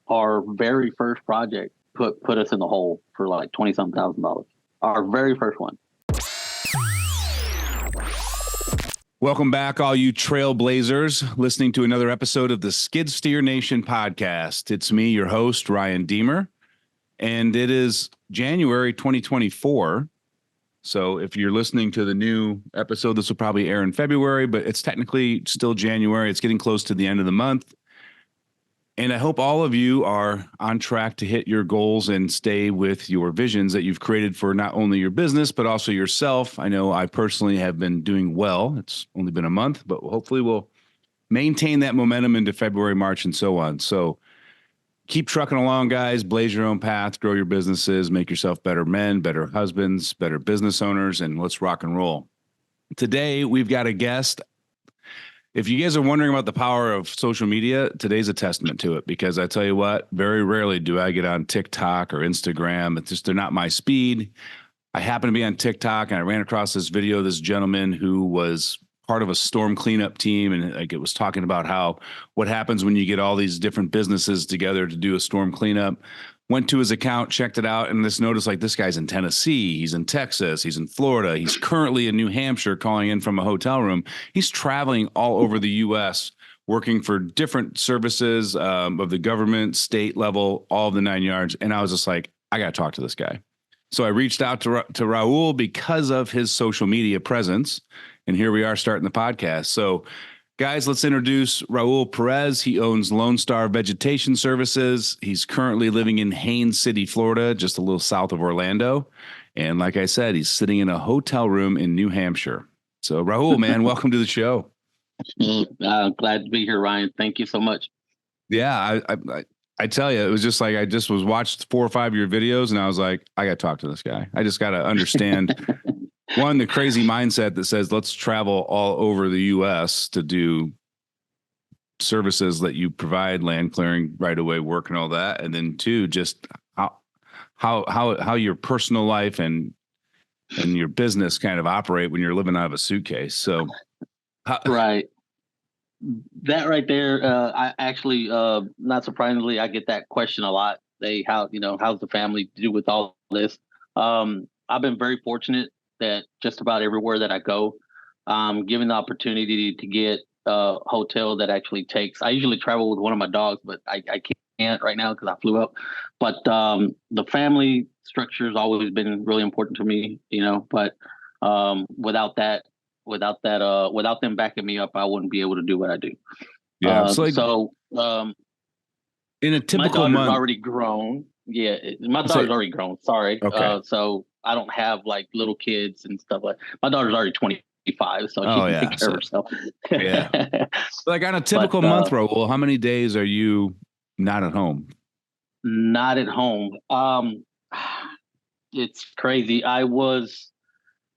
our very first project put us in the hole for like 20-something thousand dollars. Our very first one. Welcome back, all you trailblazers, listening to another episode of the Skid Steer Nation podcast. It's me, your host, Ryan Deemer, and it is January 2024. So if you're listening to the new episode, this will probably air in February, but it's technically still January. It's getting close to the end of the month. And I hope all of you are on track to hit your goals and stay with your visions that you've created for not only your business, but also yourself. I know I personally have been doing well. It's only been a month, but hopefully we'll maintain that momentum into February, March, and so on. So keep trucking along, guys. Blaze your own path, grow your businesses, make yourself better men, better husbands, better business owners, and let's rock and roll. Today, we've got a guest. If you guys are wondering about the power of social media, today's a testament to it, because I tell you what, very rarely do I get on TikTok or Instagram. It's just, they're not my speed. I happen to be on TikTok and I ran across this video of this gentleman who was part of a storm cleanup team. And like, it was talking about what happens when you get all these different businesses together to do a storm cleanup. Went to his account, checked it out, and just noticed like this guy's in Tennessee, he's in Texas, he's in Florida, he's currently in New Hampshire calling in from a hotel room. He's traveling all over the U.S., working for different services of the government, state level, all of the 9 yards. And I was just like, I got to talk to this guy. So I reached out to Raul because of his social media presence. And here we are starting the podcast. So guys, let's introduce Raul Perez. He owns Lone Star Vegetation Services. He's currently living in Haines City, Florida, just a little south of Orlando. And like I said, he's sitting in a hotel room in New Hampshire. So Raul, man, welcome to the show. I'm glad to be here, Ryan. Thank you so much. Yeah, I tell you, it was just like I just watched 4 or 5 of your videos, and I was like, I got to talk to this guy. I just got to understand one, the crazy mindset that says, let's travel all over the U.S. to do services that you provide, land clearing, right away work and all that. And then two, just how your personal life and your business kind of operate when you're living out of a suitcase. So right. That right there, I actually, not surprisingly, I get that question a lot. How's the family do with all this? I've been very fortunate that just about everywhere that I go, given the opportunity to get a hotel that actually takes. I usually travel with one of my dogs, but I can't right now because I flew up. But the family structure has always been really important to me, But without them backing me up, I wouldn't be able to do what I do. Yeah. In a typical my daughter's month, already grown. Yeah, my daughter's already grown. Sorry. Okay. So I don't have like little kids and stuff like. My daughter's already 25, so she can take care of herself. Yeah. Like on a typical month, Raul, how many days are you not at home? Not at home. It's crazy. I was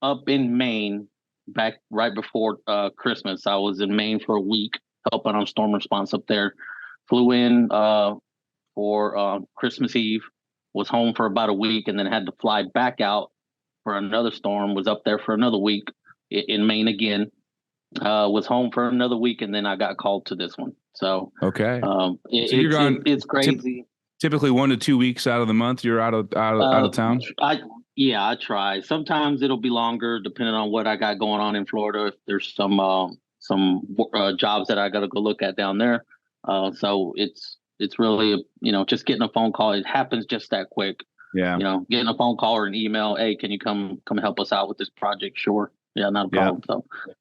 up in Maine back right before Christmas. I was in Maine for a week helping on storm response up there. Flew in for Christmas Eve, was home for about a week, and then had to fly back out for another storm. Was up there for another week in Maine again. Was home for another week, and then I got called to this one. So okay, it's crazy. Typically 1 to 2 weeks out of the month, you're out of town. I try. Sometimes it'll be longer, depending on what I got going on in Florida. If there's some jobs that I got to go look at down there. So it's really, just getting a phone call. It happens just that quick. Yeah. Getting a phone call or an email. Hey, can you come help us out with this project? Sure. Yeah, not a problem. Yeah.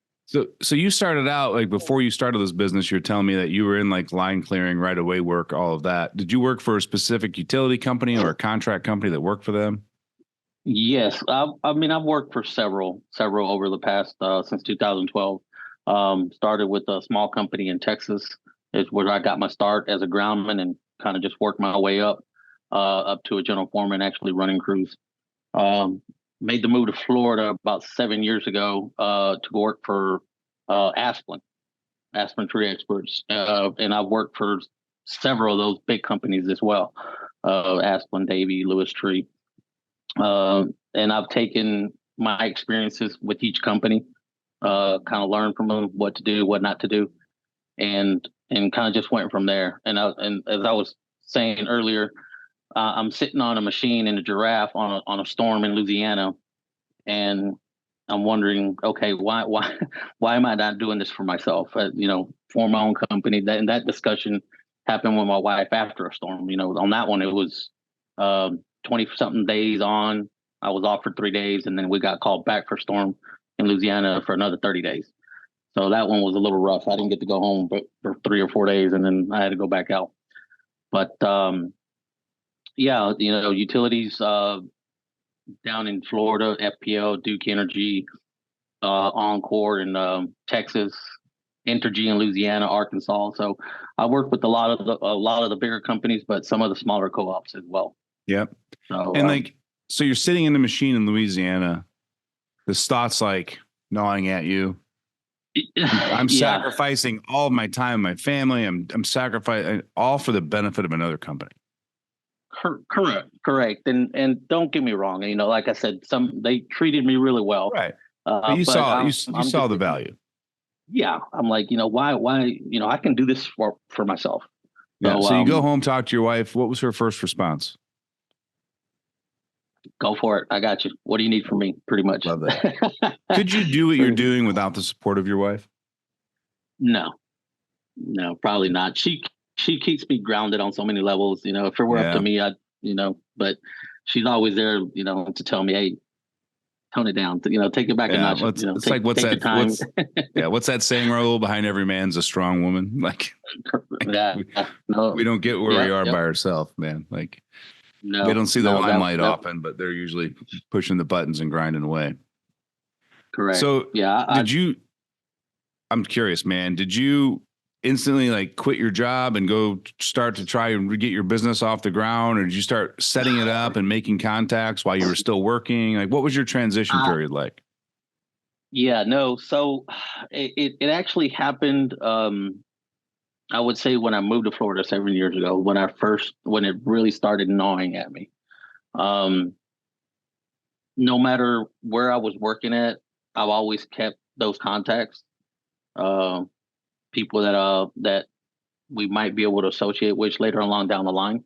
So you started out, like, before you started this business, you're telling me that you were in like line clearing, right away work, all of that. Did you work for a specific utility company or a contract company that worked for them? Yes. I've worked for several over the past, since 2012. Started with a small company in Texas. Is where I got my start as a groundman and kind of just worked my way up to a general foreman, actually running crews. Made the move to Florida about 7 years ago to work for Aspen Tree Experts. And I've worked for several of those big companies as well, Aspen, Davey, Lewis Tree. And I've taken my experiences with each company, kind of learned from them what to do, what not to do, and kind of just went from there. And as I was saying earlier, I'm sitting on a machine in a giraffe on a storm in Louisiana, and I'm wondering, okay, why am I not doing this for myself? For my own company. That discussion happened with my wife after a storm. On that one, it was 20 something days on. I was off for 3 days, and then we got called back for storm in Louisiana for another 30 days. So that one was a little rough. I didn't get to go home but for 3 or 4 days, and then I had to go back out. But yeah, utilities down in Florida, FPL, Duke Energy, Encore in Texas, Entergy in Louisiana, Arkansas. So I work with a lot of the bigger companies, but some of the smaller co-ops as well. Yep. So And so you're sitting in the machine in Louisiana. This thought's like gnawing at you. I'm sacrificing all of my time, my family. I'm sacrificing all for the benefit of another company. Correct. And don't get me wrong. Like I said, they treated me really well. Right. But you saw the value. Yeah. I'm like, why, I can do this for myself. Yeah. So you go home, talk to your wife. What was her first response? Go for it. I got you. What do you need from me? Pretty much. Love that. Could you do what you're doing without the support of your wife? No, probably not. She keeps me grounded on so many levels. If it were up to me, but she's always there, to tell me, hey, tone it down, take it back a notch. It's like, what's that? What's that saying, Raul? Behind every man's a strong woman. We don't get where we are by ourselves, man. They don't see the limelight often, but they're usually pushing the buttons and grinding away. Correct. So I'm curious, man, did you instantly quit your job and go start to try and get your business off the ground, or did you start setting it up and making contacts while you were still working? What was your transition period like? Yeah, no. So it actually happened. I would say when I moved to Florida 7 years ago, when it really started gnawing at me. No matter where I was working at, I've always kept those contacts. People that we might be able to associate with later on down the line.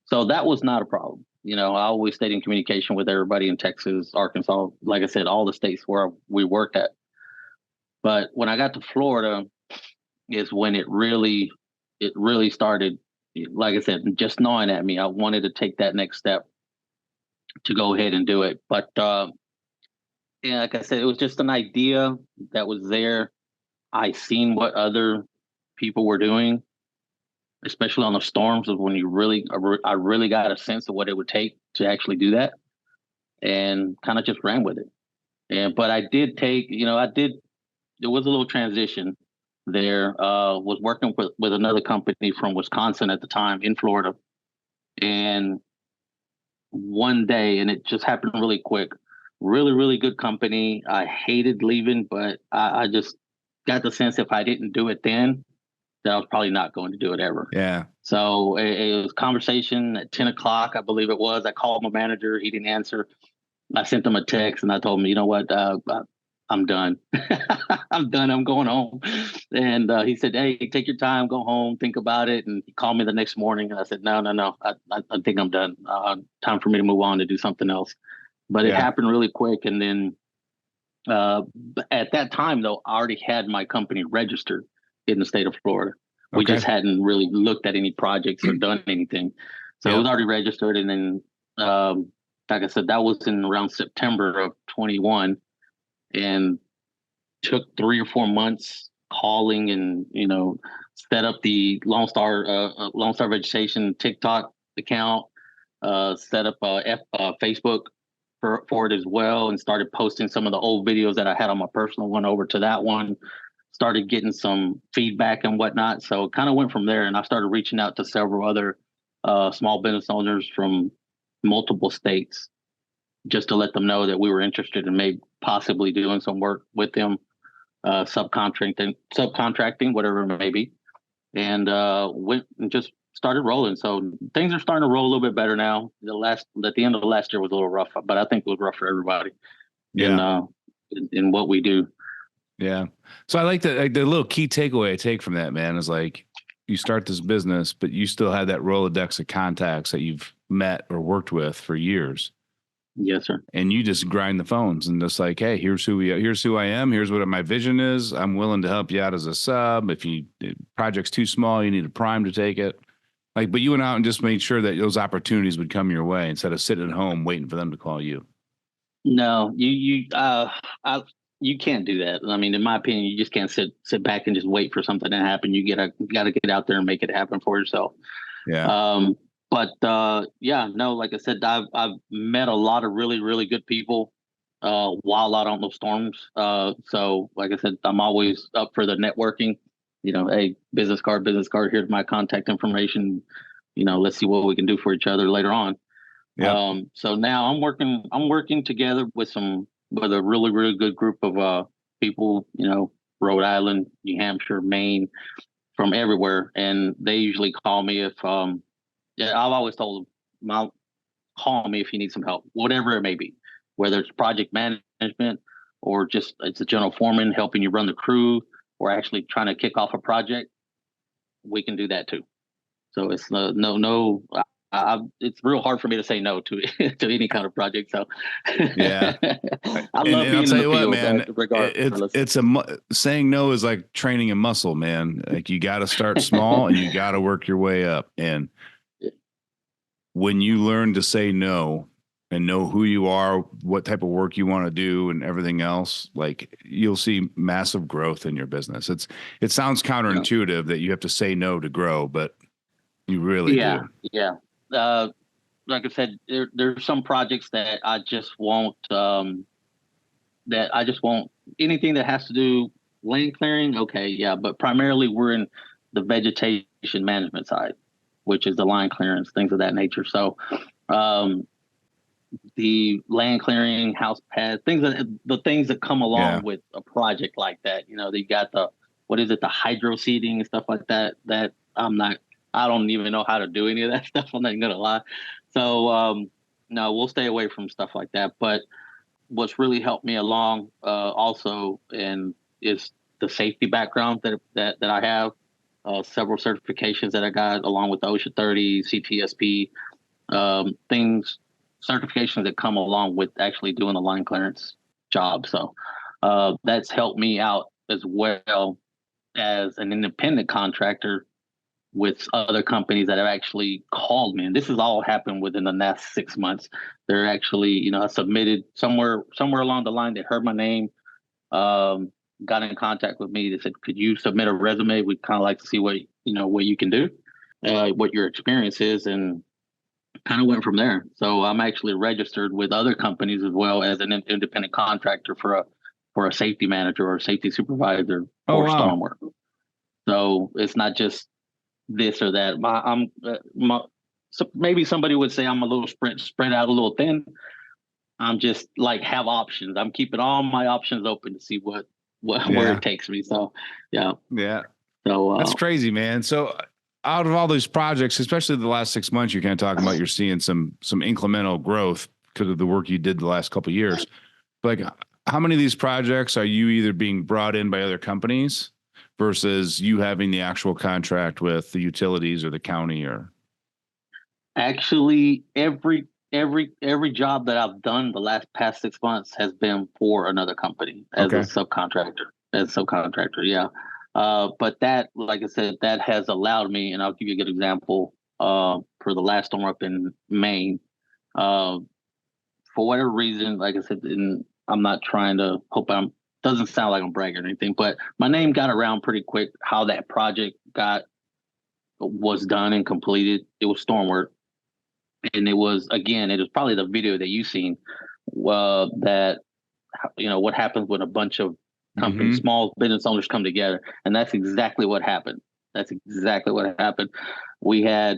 So that was not a problem. I always stayed in communication with everybody in Texas, Arkansas, like I said, all the states where we worked at. But when I got to Florida is when it really started, like I said, just gnawing at me. I wanted to take that next step to go ahead and do it. But like I said, it was just an idea that was there. I seen what other people were doing, especially on the storms, of when I really got a sense of what it would take to actually do that, and kind of just ran with it. But I did there was a little transition there. Was working with another company from Wisconsin at the time in Florida. And one day, and it just happened really quick, really, really good company. I hated leaving, but I just got the sense if I didn't do it then, that I was probably not going to do it ever. Yeah. So it was conversation at 10 o'clock, I believe it was. I called my manager. He didn't answer. I sent him a text and I told him, you know what, I'm done. I'm done. I'm going home. And he said, hey, take your time, go home, think about it. And he called me the next morning. And I said, no. I think I'm done. Time for me to move on to do something else. But it happened really quick. And then at that time, though, I already had my company registered in the state of Florida. We just hadn't really looked at any projects or done anything. So it was already registered. And then, like I said, that was in around September of 21. And took 3 or 4 months calling and, set up the Lone Star Vegetation TikTok account, set up Facebook for it as well, and started posting some of the old videos that I had on my personal one over to that one, started getting some feedback and whatnot. So it kind of went from there, and I started reaching out to several other small business owners from multiple states, just to let them know that we were interested in maybe possibly doing some work with them, subcontracting, whatever it may be, and went and just started rolling. So things are starting to roll a little bit better now. At the end of the last year was a little rough, but I think it was rough for everybody. In what we do. Yeah. So I like the little key takeaway I take from that, man, is you start this business, but you still have that Rolodex of contacts that you've met or worked with for years. Yes, sir. And you just grind the phones and just like, hey, here's who I am. Here's what my vision is. I'm willing to help you out as a sub. If project's too small, you need a prime to take it. Like, but you went out and just made sure that those opportunities would come your way instead of sitting at home waiting for them to call you. No, you can't do that. I mean, in my opinion, you just can't sit back and just wait for something to happen. You gotta get out there and make it happen for yourself. Yeah. Like I said, I've met a lot of really, really good people while out on those storms. So like I said, I'm always up for the networking. Hey, business card, here's my contact information. Let's see what we can do for each other later on. Yeah. So now I'm working together with a really, really good group of people, Rhode Island, New Hampshire, Maine, from everywhere. And they usually call me if I've always told them, call me if you need some help, whatever it may be, whether it's project management or just it's a general foreman helping you run the crew or actually trying to kick off a project. We can do that too. So it's it's real hard for me to say no to to any kind of project. So yeah, I love being in the field, man. Regardless, saying no is like training a muscle, man. Like you got to start small and you got to work your way up. And when you learn to say no and know who you are, what type of work you want to do and everything else, like you'll see massive growth in your business. It sounds counterintuitive that you have to say no to grow, but you really do. Yeah. Like I said, there's some projects that I just won't, anything that has to do land clearing. Okay. Yeah. But primarily we're in the vegetation management side, which is the line clearance, things of that nature. So, the land clearing, house pads, the things that come along with a project like that, they got the hydro seeding and stuff like that, that I don't even know how to do any of that stuff. I'm not going to lie. So, no, we'll stay away from stuff like that. But what's really helped me along, also, is the safety background that I have, several certifications that I got along with OSHA 30, CTSP, certifications that come along with actually doing the line clearance job. So that's helped me out as well as an independent contractor with other companies that have actually called me. And this has all happened within the last 6 months. They're actually, I submitted somewhere along the line, they heard my name, got in contact with me. They said, could you submit a resume? We'd kind of like to see what you can do, what your experience is. And kind of went from there. So I'm actually registered with other companies as well as an independent contractor for a safety manager or a safety supervisor for storm work. So it's not just this or that. So maybe somebody would say I'm a little spread out a little thin. I'm just like have options. I'm keeping all my options open to see where it takes me. So yeah. So that's crazy, man. So out of all these projects, especially the last 6 months, you're kind of talking about you're seeing some incremental growth because of the work you did the last couple of years. Like, how many of these projects are you either being brought in by other companies versus you having the actual contract with the utilities or the county? Or actually, every job that I've done the past 6 months has been for another company as a subcontractor. Yeah. But that, like I said, that has allowed me, and I'll give you a good example, for the last storm up in Maine. For whatever reason, like I said, and I'm not trying to doesn't sound like I'm bragging or anything, but my name got around pretty quick how that project was done and completed. It was storm work. And it was probably the video that you've seen, that, what happens when a bunch of companies, small business owners come together. And that's exactly what happened. We had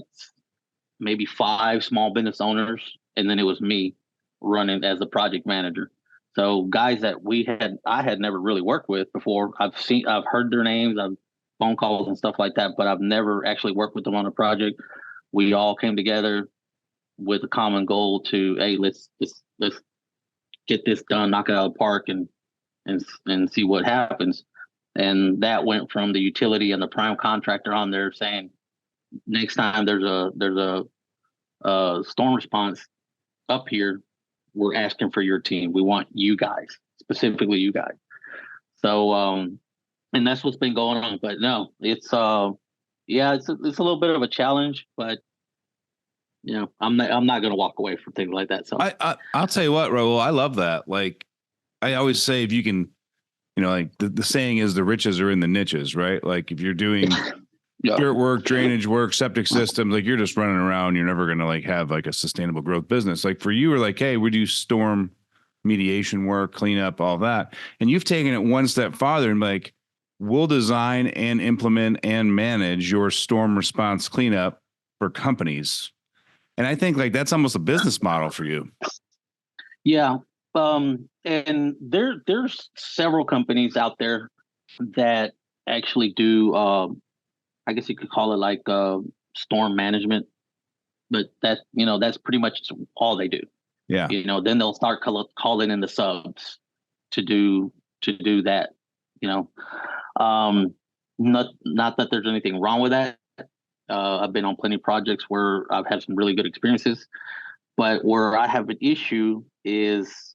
maybe 5 small business owners, and then it was me running as the project manager. So guys that I had never really worked with before. I've heard their names, I've phone calls and stuff like that, but I've never actually worked with them on a project. We all came together with a common goal to, hey, let's get this done, knock it out of the park, and see what happens. And that went from the utility and the prime contractor on there saying, next time there's a storm response up here, we're asking for your team. We want you guys, specifically you guys. So, and that's what's been going on. But no, it's yeah, it's a little bit of a challenge, but I'm not going to walk away from things like that. So I'll tell you what, Raul, I love that. Like I always say, if you can, like the saying is, the riches are in the niches, right? Like if you're doing dirt work, drainage work, septic systems, like you're just running around, you're never going to like have like a sustainable growth business. Like for you, we're like, hey, we do storm mediation work, cleanup, all that. And you've taken it one step farther and like, we'll design and implement and manage your storm response cleanup for companies. And I think like that's almost a business model for you. Yeah. And there's several companies out there that actually do, I guess you could call it like storm management, but that's pretty much all they do. Yeah. Then they'll start calling in the subs to do that. Not that there's anything wrong with that. I've been on plenty of projects where I've had some really good experiences, but where I have an issue is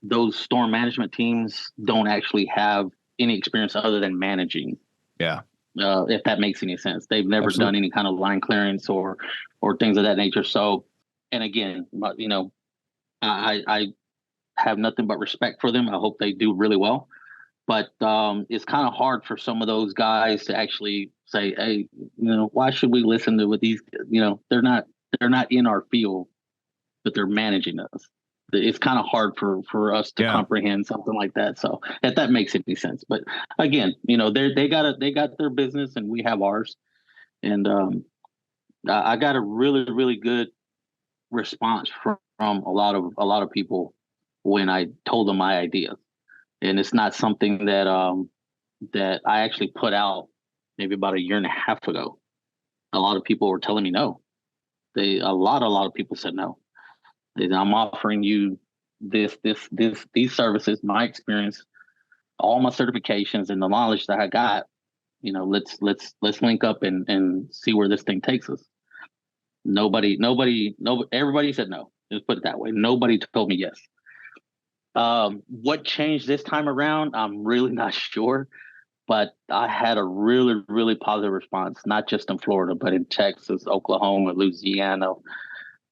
those storm management teams don't actually have any experience other than managing. Yeah. If that makes any sense. They've never Absolutely. done any kind of line clearance or things of that nature. So, and again, I have nothing but respect for them. I hope they do really well. But it's kind of hard for some of those guys to actually say, hey, why should we listen to what these, they're not in our field, but they're managing us. It's kind of hard for us to comprehend something like that. So if that makes any sense. But again, they got their business and we have ours. And I got a really, really good response from a lot of people when I told them my ideas. And it's not something that that I actually put out maybe about a year and a half ago. A lot of people were telling me no. A lot of people said no. I'm offering you these services, my experience, all my certifications and the knowledge that I got. Let's link up and see where this thing takes us. Nobody, everybody said no. Let's put it that way. Nobody told me yes. What changed this time around? I'm really not sure, but I had a really, really positive response, not just in Florida, but in Texas, Oklahoma, Louisiana,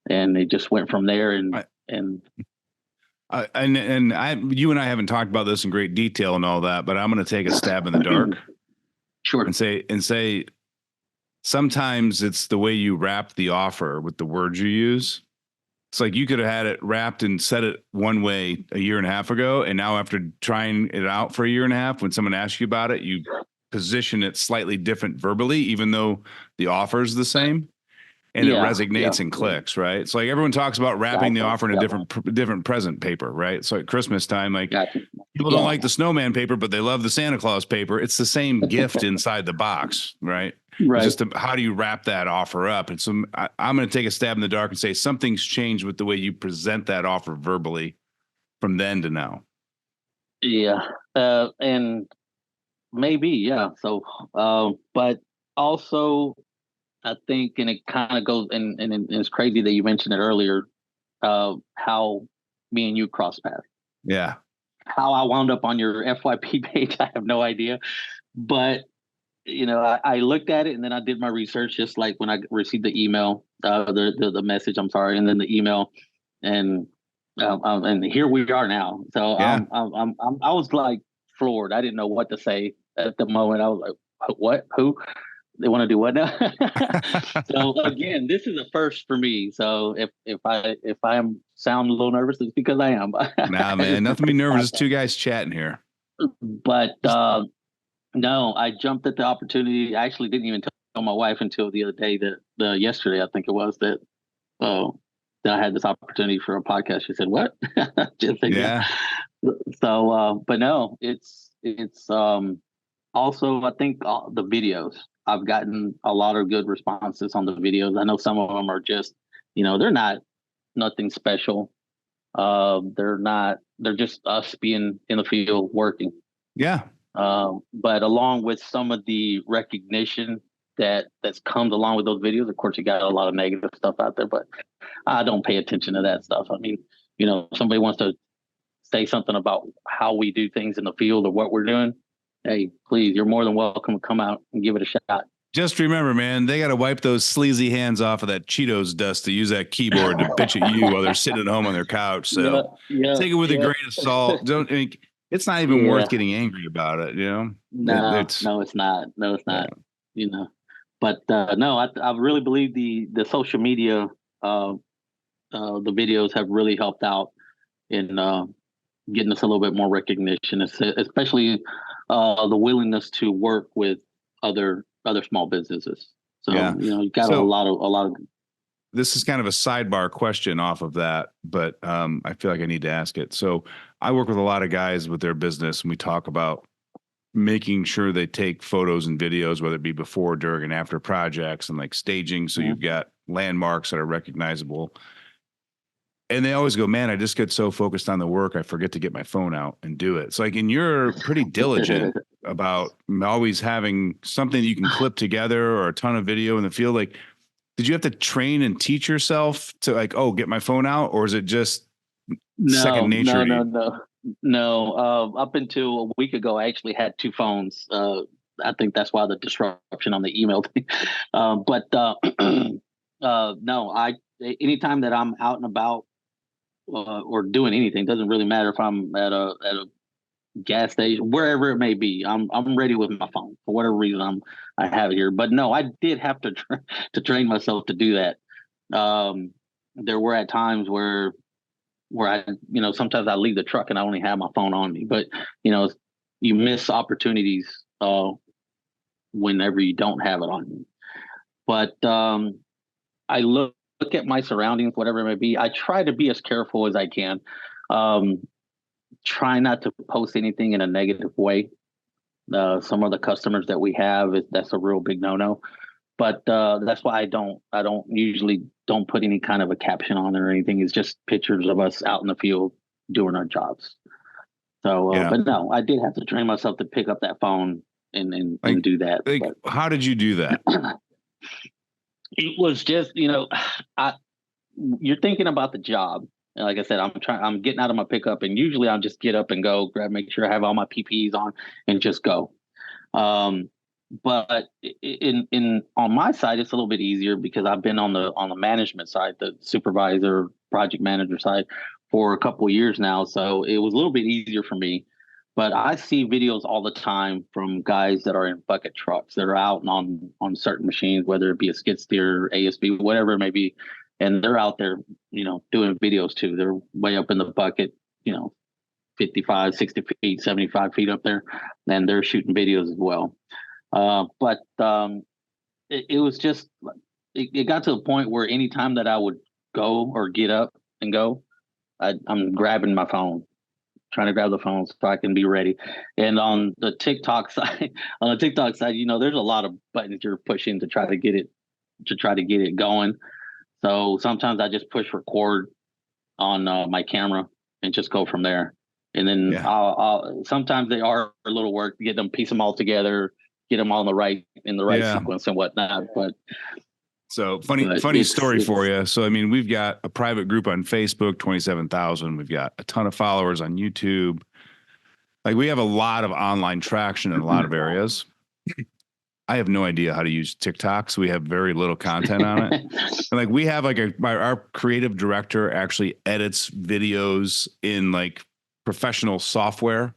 and it just went from there. And you and I haven't talked about this in great detail and all that, but I'm going to take a stab in the dark. Sure. And say, sometimes it's the way you wrap the offer with the words you use. It's like you could have had it wrapped and said it one way a year and a half ago. And now after trying it out for a year and a half, when someone asks you about it, you position it slightly different verbally, even though the offer is the same. And it resonates and clicks, right? It's like everyone talks about wrapping the offer in a different present paper, right? So at Christmas time, like people don't like the snowman paper, but they love the Santa Claus paper. It's the same gift inside the box, right? Right. It's just how do you wrap that offer up? And so I'm going to take a stab in the dark and say something's changed with the way you present that offer verbally from then to now. Yeah, and maybe, yeah. So, but also, I think, and it kind of goes, and it's crazy that you mentioned it earlier, how me and you crossed paths. Yeah. How I wound up on your FYP page, I have no idea. But, I looked at it and then I did my research, just like when I received the email, the message, I'm sorry, and then the email, and here we are now. So I was like floored. I didn't know what to say at the moment. I was like, what? Who? They want to do what now? So again, this is a first for me. So if I am sound a little nervous, it's because I am. Nah, man, nothing to be nervous. It's two guys chatting here. But no, I jumped at the opportunity. I actually didn't even tell my wife until the other day yesterday, I think it was, that I had this opportunity for a podcast. She said, "What?" Just said, yeah. So, but no, it's also, I think the videos. I've gotten a lot of good responses on the videos. I know some of them are just, they're not nothing special. They're just us being in the field working. Yeah. But along with some of the recognition that's comes along with those videos, of course, you got a lot of negative stuff out there, but I don't pay attention to that stuff. I mean, if somebody wants to say something about how we do things in the field or what we're doing, hey, please, you're more than welcome to come out and give it a shot. Just remember, man, they got to wipe those sleazy hands off of that Cheetos dust to use that keyboard to bitch at you while they're sitting at home on their couch. So take it with a grain of salt. Don't. It's not even worth getting angry about it. No, no, it's not. No, it's not. Yeah. But no, I really believe the social media, the videos have really helped out in getting us a little bit more recognition, especially the willingness to work with other small businesses. So you got a lot of. This is kind of a sidebar question off of that, but I feel like I need to ask it. So I work with a lot of guys with their business, and we talk about making sure they take photos and videos, whether it be before, during, and after projects, and like staging. So you've got landmarks that are recognizable. And they always go, man, I just get so focused on the work, I forget to get my phone out and do it. It's like, and you're pretty diligent about always having something that you can clip together or a ton of video in the field. Like, did you have to train and teach yourself to like, get my phone out? Or is it just second nature? No. Up until a week ago, I actually had two phones. I think that's why the disruption on the email thing. No, anytime that I'm out and about, or doing anything, doesn't really matter if I'm at a gas station, wherever it may be. I'm ready with my phone for whatever reason I have it here. But no, I did have to train myself to do that. There were at times where I, sometimes I leave the truck and I only have my phone on me. But you miss opportunities whenever you don't have it on you. But I look at my surroundings, whatever it may be. I try to be as careful as I can. Try not to post anything in a negative way. Some of the customers that we have, that's a real big no-no. But that's why I don't usually don't put any kind of a caption on there or anything. It's just pictures of us out in the field doing our jobs. So, but no, I did have to train myself to pick up that phone and do that. How did you do that? It was just, you're thinking about the job. And like I said, I'm getting out of my pickup, and usually I'll just get up and go make sure I have all my PPEs on and just go. But on my side, it's a little bit easier because I've been on the management side, the supervisor, project manager side for a couple of years now. So it was a little bit easier for me. But I see videos all the time from guys that are in bucket trucks that are out and on certain machines, whether it be a skid steer, ASB, whatever it may be. And they're out there, doing videos too. They're way up in the bucket, 55, 60 feet, 75 feet up there. And they're shooting videos as well. But it was just, it got to a point where anytime that I would go or get up and go, I'm grabbing my phone, trying to grab the phone so I can be ready. And on the TikTok side, there's a lot of buttons you're pushing to try to get it going. So sometimes I just push record on my camera and just go from there. And then I'll sometimes they are a little work to get them, piece them all together, get them all in the right sequence and whatnot. But so funny story for you. So, I mean, we've got a private group on Facebook, 27,000. We've got a ton of followers on YouTube. Like, we have a lot of online traction in a lot of areas. I have no idea how to use TikTok, so we have very little content on it. And like, we have like our creative director actually edits videos in like professional software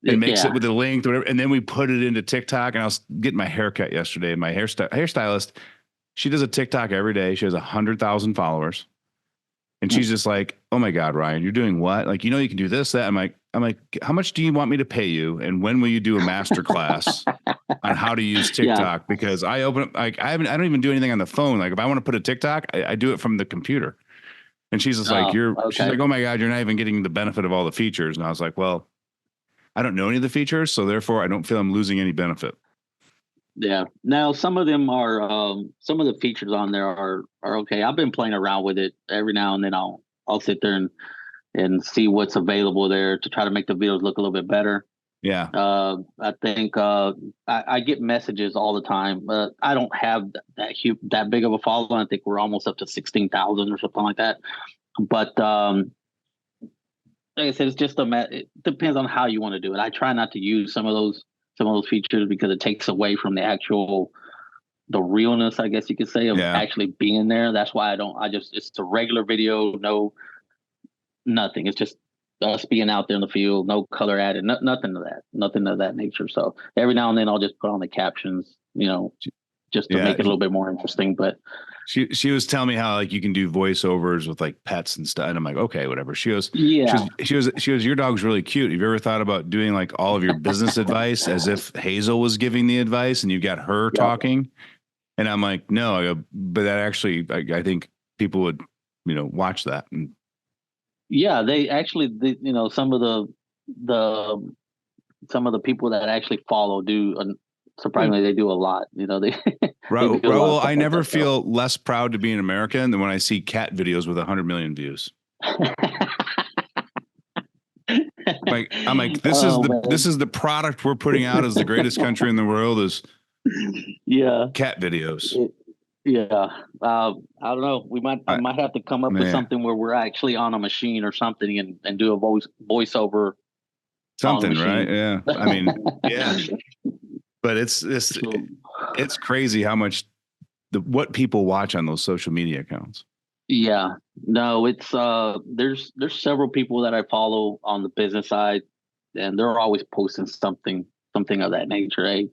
and makes it with a link, whatever, and then we put it into TikTok. And I was getting my haircut yesterday. My hairstylist, she does a TikTok every day. She has 100,000 followers. And she's just like, oh my God, Ryan, you're doing what? Like, you can do this, that. I'm like, how much do you want me to pay you? And when will you do a master class on how to use TikTok? Yeah. Because I open up, like, I don't even do anything on the phone. Like, if I want to put a TikTok, I do it from the computer. And she's just like, she's like, oh my God, you're not even getting the benefit of all the features. And I was like, well, I don't know any of the features, so therefore I don't feel I'm losing any benefit. Yeah. Now, some of them are, some of the features on there are okay. I've been playing around with it every now and then. I'll sit there and see what's available there to try to make the videos look a little bit better. Yeah. I think I get messages all the time. I don't have that big of a following. I think we're almost up to 16,000 or something like that. But like I said, it's just it depends on how you want to do it. I try not to use some of those features because it takes away from the realness, I guess you could say, of Yeah. actually being there. That's why I don't. I just it's a regular video, no nothing. It's just us being out there in the field, no color added, nothing of that nature. So every now and then I'll just put on the captions, just to make Yeah. it a little bit more interesting. But She was telling me how like you can do voiceovers with like pets and stuff, and I'm like, okay, whatever. yeah, She goes, your dog's really cute. Have you ever thought about doing like all of your business advice as if Hazel was giving the advice and you got her yep. talking? And I'm like, no, I go, but that actually, I think people would, watch that. And Yeah, they actually, the some of the people that actually follow do, surprisingly, they do a lot. They they do a lot of Raul, stuff I like never that. So. feel less proud to be an American than when I see cat videos with 100 million views. I'm like, Man. this is the product we're putting out as the greatest country in the world is Yeah. cat videos. Yeah. I don't know. I might have to come up with Man. something where we're actually on a machine or something and do a voiceover. Something, right? Yeah. I mean, yeah. But it's crazy how much what people watch on those social media accounts. Yeah. No, it's there's several people that I follow on the business side, and they're always posting something of that nature. Hey,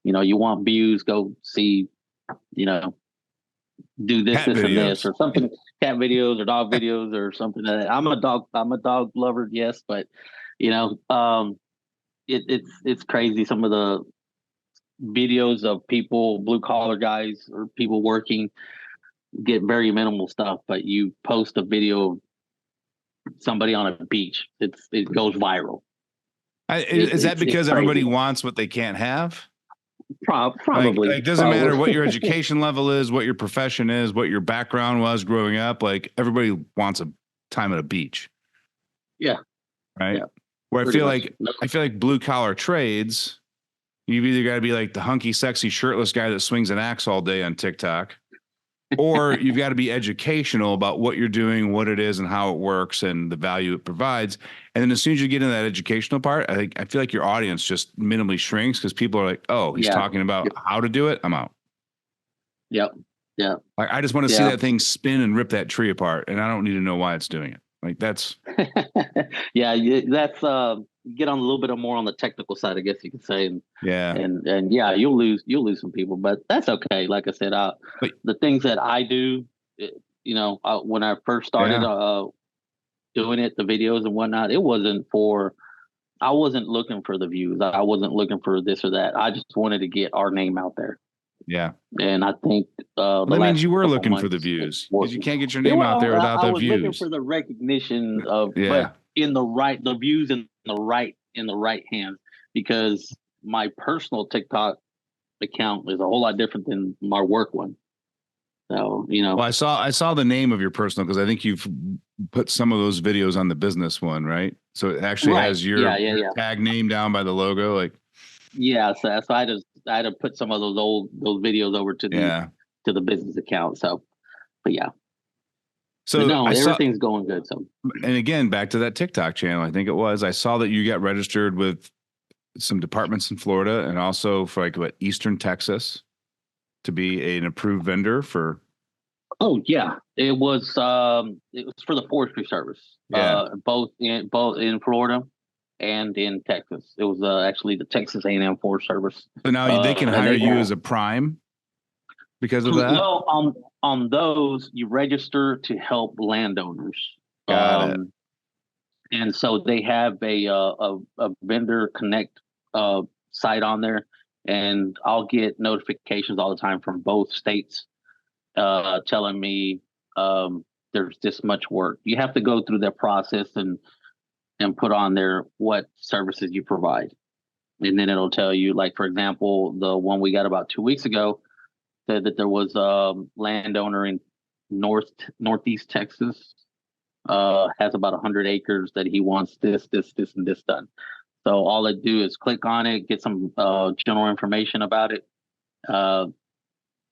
you want views, go see, do this, Cat this, and this, videos. or something, cat videos or dog videos or something. I'm a dog lover, yes, but it's crazy. Some of the videos of people, blue collar guys or people working, get very minimal stuff, but you post a video of somebody on a beach, it goes viral. Is that because everybody crazy. wants what they can't have? Probably. Like, it doesn't matter what your education level is, what your profession is, what your background was growing up. Like everybody wants a time at a beach. Yeah. Right. Yeah. Where I feel like blue collar trades, you've either got to be like the hunky, sexy, shirtless guy that swings an axe all day on TikTok, or you've got to be educational about what you're doing, what it is, and how it works, and the value it provides. And then as soon as you get into that educational part, I feel like your audience just minimally shrinks because people are like, "Oh, he's talking about how to do it. I'm out." Yep. Yeah. I just want to see that thing spin and rip that tree apart, and I don't need to know why it's doing it. Like that's. Yeah, that's get on a little bit more on the technical side, I guess you could say, and yeah, you'll lose some people, but that's okay. Like I said, the things that I do, when I first started doing it, the videos and whatnot, I wasn't looking for the views. I wasn't looking for this or that. I just wanted to get our name out there. Yeah. And I think that means you were looking for the views because you can't get your name out there without the views. I was looking for the recognition of, but the views in the right hands, because my personal TikTok account is a whole lot different than my work one. So, Well, I saw the name of your personal, because I think you've put some of those videos on the business one, right? So it actually has your tag name down by the logo, like. Yeah, so I had to put some of those videos over to the business account. So, but yeah. So everything's going good. So, and again, back to that TikTok channel, I think it was. I saw that you got registered with some departments in Florida and also for Eastern Texas to be an approved vendor for. Oh yeah, it was for the Forestry Service. Yeah, both in Florida and in Texas. It was actually the Texas A&M Forest Service. So now they can hire you as a prime because of that? Well, on those, you register to help landowners. Got it. And so they have a vendor connect site on there, and I'll get notifications all the time from both states telling me there's this much work. You have to go through that process and put on there what services you provide. And then it'll tell you, like, for example, the one we got about 2 weeks ago said that there was a landowner in northeast Texas, has about 100 acres that he wants this, and this done. So all I do is click on it, get some general information about it, uh,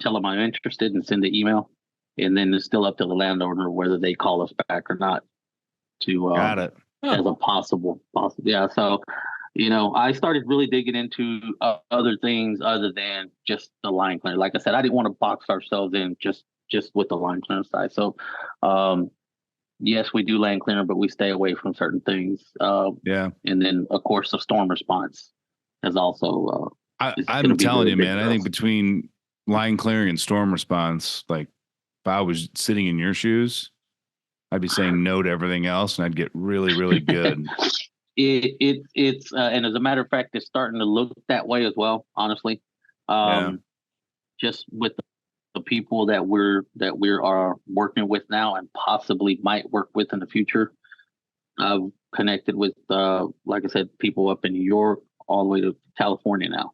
tell them I'm interested, and send the email. And then it's still up to the landowner whether they call us back or not to Got it. as a possible. Yeah. So, I started really digging into other things other than just the line cleaner. Like I said, I didn't want to box ourselves in just with the line cleaner side. So, yes, we do land cleaner, but we stay away from certain things. Yeah. And then, of course, the storm response is also. I'm telling you, man, I think between line clearing and storm response, like if I was sitting in your shoes, I'd be saying no to everything else, and I'd get really, really good. It's and as a matter of fact, it's starting to look that way as well. Honestly, just with the people that we are working with now, and possibly might work with in the future. I've connected with, like I said, people up in New York, all the way to California now.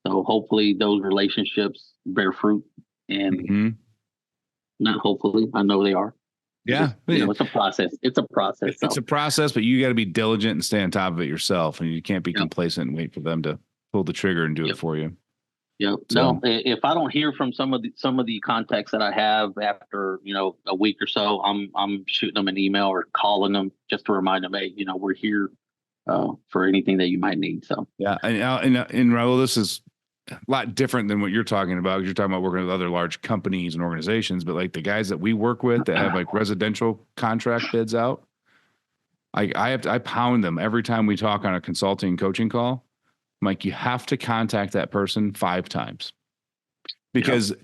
So hopefully those relationships bear fruit, and not hopefully, I know they are. Yeah. It's a process. It's a process. It's a process, but you got to be diligent and stay on top of it yourself. And you can't be complacent and wait for them to pull the trigger and do it for you. Yeah. So, no, if I don't hear from some of the contacts that I have after, a week or so, I'm shooting them an email or calling them just to remind them, hey, we're here for anything that you might need. So, yeah. And Raul, this is a lot different than what you're talking about. You're talking about working with other large companies and organizations, but like the guys that we work with that have like residential contract bids out, I pound them every time we talk on a consulting coaching call. I'm like, you have to contact that person 5 times because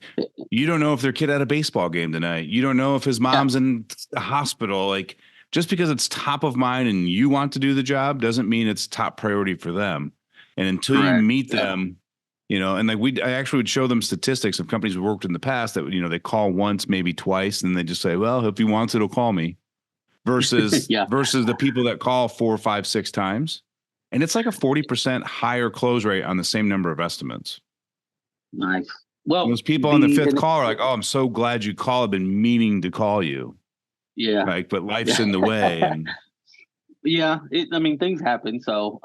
you don't know if their kid had a baseball game tonight. You don't know if his mom's in the hospital. Like, just because it's top of mind and you want to do the job doesn't mean it's top priority for them. And until you meet them, and like I actually would show them statistics of companies we worked in the past that, they call once, maybe twice, and they just say, well, if he wants it, he'll call me versus the people that call 4, 5, 6 times. And it's like a 40% higher close rate on the same number of estimates. Nice. Well, those people on the 5th call are like, oh, I'm so glad you called. I've been meaning to call you. Yeah. Like, but life's in the way. And things happen. So,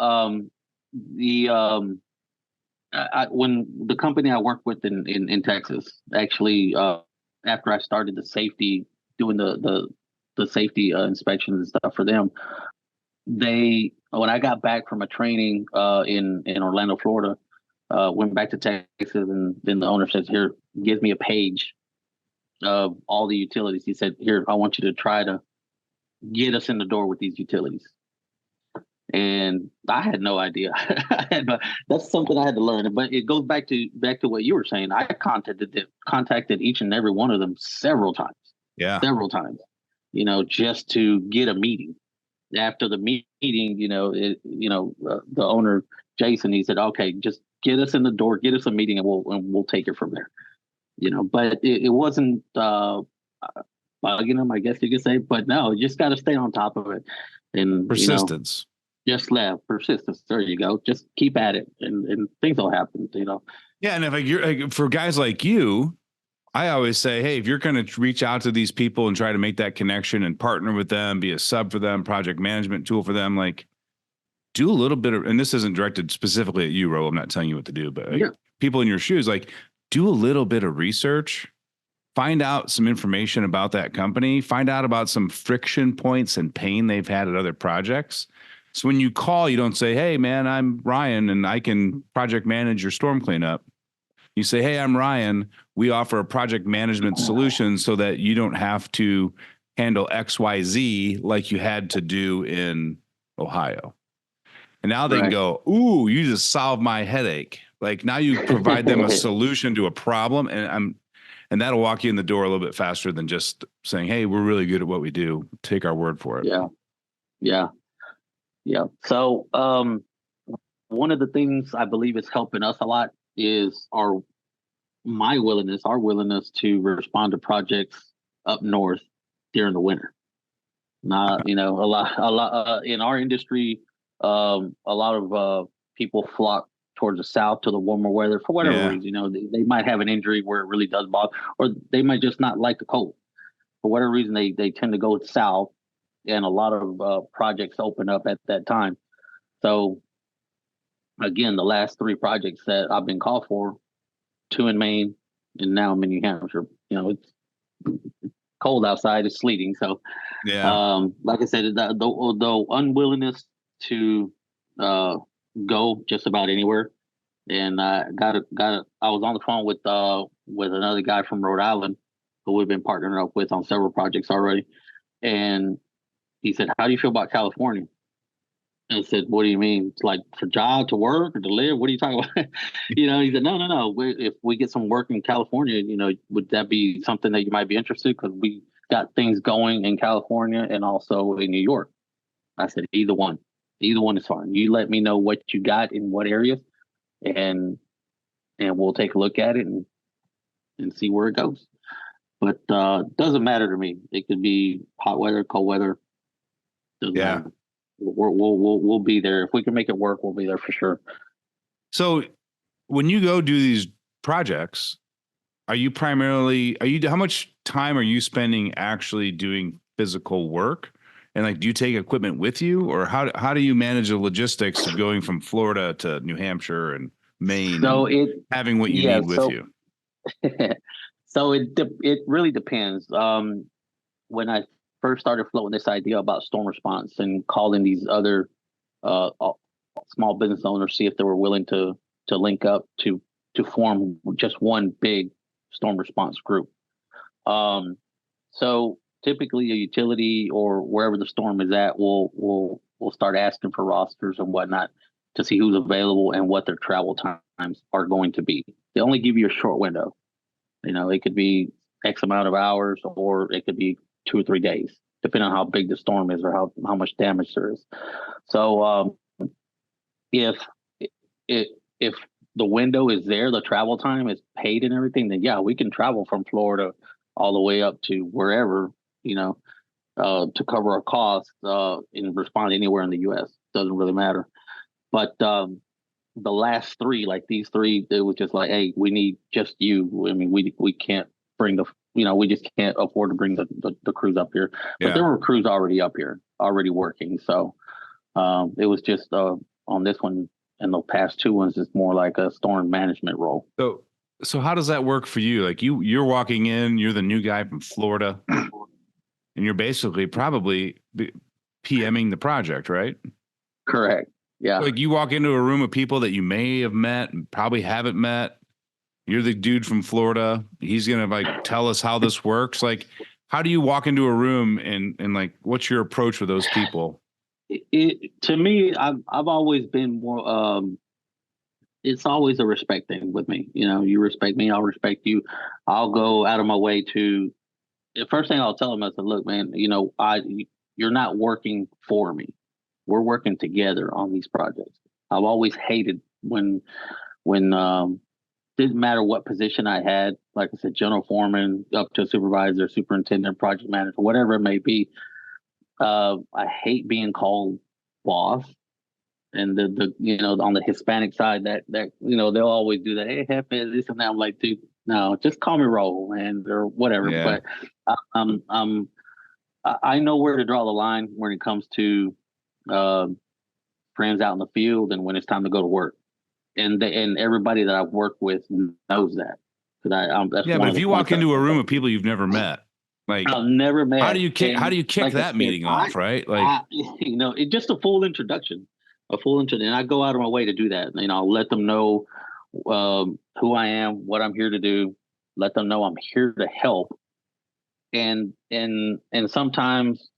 when the company I work with in Texas, actually, after I started doing the safety inspections and stuff for them, when I got back from a training in Orlando, Florida, went back to Texas, and then the owner says, here, give me a page of all the utilities. He said, here, I want you to try to get us in the door with these utilities. And I had no idea. That's something I had to learn. But it goes back to what you were saying. I contacted each and every one of them several times. Yeah. Several times, just to get a meeting. After the meeting, the owner, Jason, he said, okay, just get us in the door, get us a meeting, and we'll take it from there. But it wasn't bugging them, I guess you could say. But no, you just got to stay on top of it. And persistence. Persistence. There you go. Just keep at it, and things will happen. Yeah, and if you're for guys like you, I always say, hey, if you're going to reach out to these people and try to make that connection and partner with them, be a sub for them, project management tool for them, like do a little bit of, and this isn't directed specifically at you, Ro. I'm not telling you what to do, but people in your shoes, like do a little bit of research, find out some information about that company, find out about some friction points and pain they've had at other projects. So when you call, you don't say, hey, man, I'm Ryan and I can project manage your storm cleanup. You say, hey, I'm Ryan. We offer a project management solution so that you don't have to handle XYZ like you had to do in Ohio. And now they can go, ooh, you just solved my headache. Like now you provide them a solution to a problem, and that'll walk you in the door a little bit faster than just saying, hey, we're really good at what we do. Take our word for it. Yeah. So one of the things I believe is helping us a lot is our willingness to respond to projects up north during the winter. Not, a lot in our industry, a lot of people flock towards the south to the warmer weather for whatever reason. They might have an injury where it really does bother, or they might just not like the cold. For whatever reason, they tend to go south, and a lot of projects open up at that time. So again, the last three projects that I've been called for, two in Maine, and now I'm in New Hampshire. It's cold outside, it's sleeting. So, Yeah. like I said, the unwillingness to go just about anywhere. And I was on the phone with another guy from Rhode Island who we've been partnering up with on several projects already. And he said, "How do you feel about California?" And I said, "What do you mean? Like for job, to work, or to live? What are you talking about?" He said, "No. If we get some work in California, would that be something that you might be interested? Because we got things going in California and also in New York." I said, "Either one. Either one is fine. You let me know what you got in what areas, and we'll take a look at it and see where it goes." But doesn't matter to me. It could be hot weather, cold weather. Doesn't matter. We'll be there. If we can make it work, we'll be there for sure. So when you go do these projects, how much time are you spending actually doing physical work? And like, do you take equipment with you, or how do you manage the logistics of going from Florida to New Hampshire and Maine, So having what you need with you? So it really depends. When I first started floating this idea about storm response and calling these other small business owners, see if they were willing to link up to form just one big storm response group. So typically a utility or wherever the storm is at will start asking for rosters and whatnot to see who's available and what their travel times are going to be. They only give you a short window. It could be X amount of hours, or it could be 2 or 3 days, depending on how big the storm is or how much damage there is. So if the window is there, the travel time is paid and everything, then yeah, we can travel from Florida all the way up to wherever, to cover our costs and respond anywhere in the U.S. Doesn't really matter. But the last three, like these three, it was just like, hey, we need just you. I mean, we can't bring we just can't afford to bring the crews up here. But there were crews already up here, already working. So it was just on this one, and the past two ones is more like a storm management role. So how does that work for you? Like you're walking in, you're the new guy from Florida, and you're basically probably PMing the project, right? Correct. Yeah. Like you walk into a room of people that you may have met and probably haven't met. You're the dude from Florida. He's going to like tell us how this works. Like, how do you walk into a room and like, what's your approach with those people? To me, I've always been more, it's always a respect thing with me. You respect me, I'll respect you. I'll go out of my way to, the first thing I'll tell them, I said, look, man, you're not working for me. We're working together on these projects. I've always hated when didn't matter what position I had, like I said, general foreman up to supervisor, superintendent, project manager, whatever it may be. I hate being called boss. And the on the Hispanic side that they'll always do that. Hey, Hefe, this and that. I'm like, dude, no, just call me Raul or whatever. Yeah. But I know where to draw the line when it comes to friends out in the field and when it's time to go to work. And everybody that I've worked with knows that. That's but if you walk into a room of people you've never met, like I've never met, how do you kick that meeting off, right? Like it's just a full introduction, and I go out of my way to do that. I'll let them know who I am, what I'm here to do. Let them know I'm here to help. And sometimes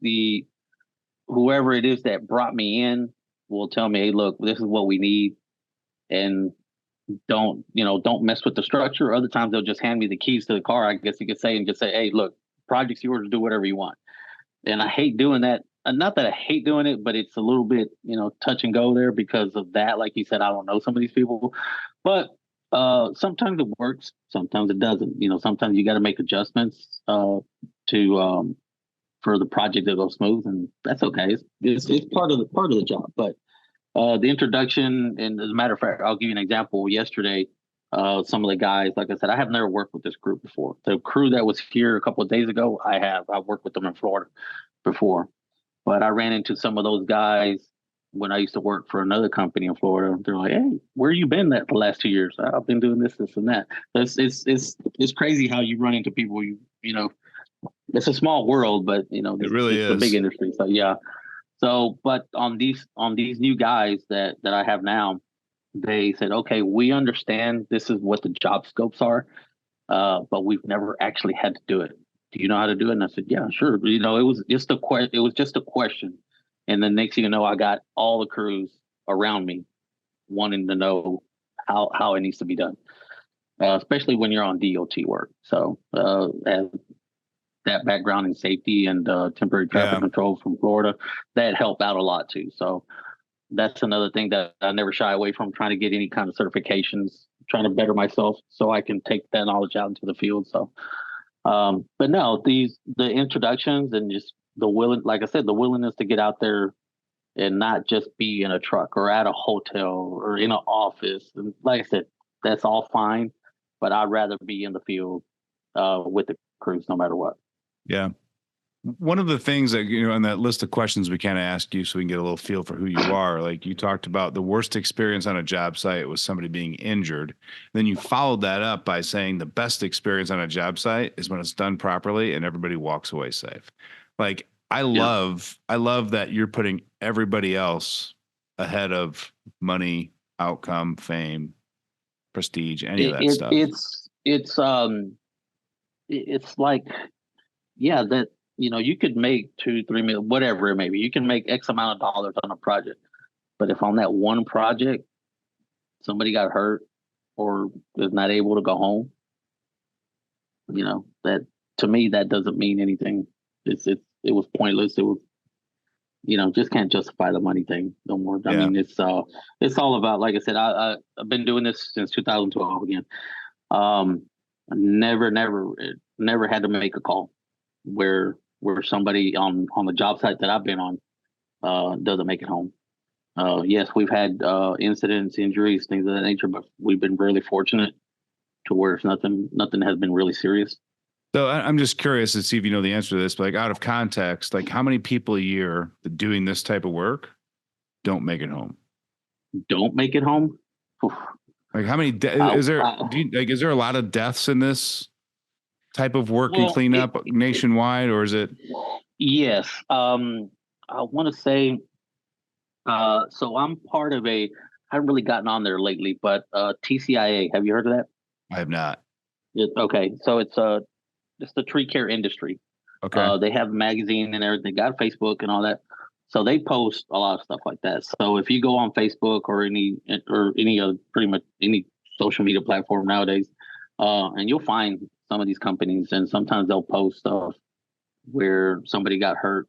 whoever it is that brought me in will tell me, hey, look, this is what we need. And don't mess with the structure. Other times they'll just hand me the keys to the car, I guess you could say, and just say, hey, look, project's yours, do whatever you want. And I hate doing that. Not that I hate doing it, but it's a little bit, touch and go there because of that. Like you said, I don't know some of these people, but sometimes it works, sometimes it doesn't. Sometimes you got to make adjustments for the project to go smooth, and that's okay. It's part of the job, but the introduction, and as a matter of fact, I'll give you an example. Yesterday, some of the guys, like I said, I have never worked with this group before. The crew that was here a couple of days ago, I've worked with them in Florida before, but I ran into some of those guys when I used to work for another company in Florida, they're like, "Hey, where you been the last 2 years?" I've been doing this, this, and that. It's crazy how you run into people. It's a small world, but It really it's a big is. industry. So yeah. So, but on these new guys that I have now, they said, "Okay, we understand this is what the job scopes are, but we've never actually had to do it. Do you know how to do it?" And I said, "Yeah, sure." It was just a question. And then next thing you know, I got all the crews around me wanting to know how it needs to be done, especially when you're on DOT work. So, as that background in safety and temporary traffic Yeah. control from Florida, that helped out a lot too. So that's another thing that I never shy away from, trying to get any kind of certifications, trying to better myself so I can take that knowledge out into the field. So, but no, the introductions and just like I said, the willingness to get out there and not just be in a truck or at a hotel or in an office. And like I said, that's all fine, but I'd rather be in the field with the crews no matter what. Yeah. One of the things that, on that list of questions we kind of ask you so we can get a little feel for who you are, like you talked about the worst experience on a job site was somebody being injured. Then you followed that up by saying the best experience on a job site is when it's done properly and everybody walks away safe. Like I Yeah. love that you're putting everybody else ahead of money, outcome, fame, prestige, any of that It, stuff. it's like, yeah, that you could make 2-3 million, whatever it may be. You can make X amount of dollars on a project, but if on that one project somebody got hurt or is not able to go home, that, to me, that doesn't mean anything. It was pointless. It was, just can't justify the money thing no more. I Yeah. mean, it's all about, like I said, I've been doing this since 2012 again. Never had to make a call where somebody on the job site that I've been on doesn't make it home. Yes, we've had incidents, injuries, things of that nature, but we've been really fortunate to where it's nothing has been really serious. So I'm just curious to see if you know the answer to this, but like out of context, like how many people a year doing this type of work don't make it home? Don't make it home. Oof. Like how many is there? Is there a lot of deaths in this type of work and Well, cleanup nationwide, or is it? yes. I want to say. So I'm part of I haven't really gotten on there lately, but TCIA. Have you heard of that? I have not. Okay, so it's the tree care industry. Okay. They have a magazine and everything. They got Facebook and all that. So they post a lot of stuff like that. So if you go on Facebook or any other, pretty much any social media platform nowadays, and you'll find some of these companies, and sometimes they'll post stuff where somebody got hurt.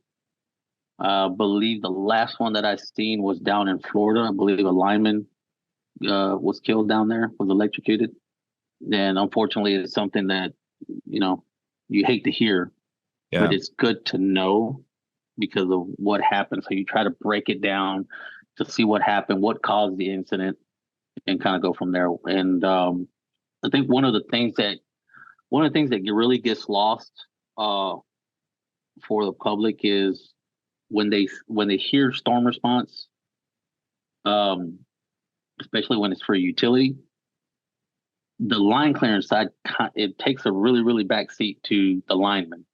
I believe the last one that I seen was down in Florida. I believe a lineman was killed down there, was electrocuted. And unfortunately, it's something that, you hate to hear, Yeah. but it's good to know because of what happened. So you try to break it down to see what happened, what caused the incident, and kind of go from there. And I think one of the things that really gets lost for the public is when they hear storm response, especially when it's for utility. The line clearance side, it takes a really, really back seat to the lineman.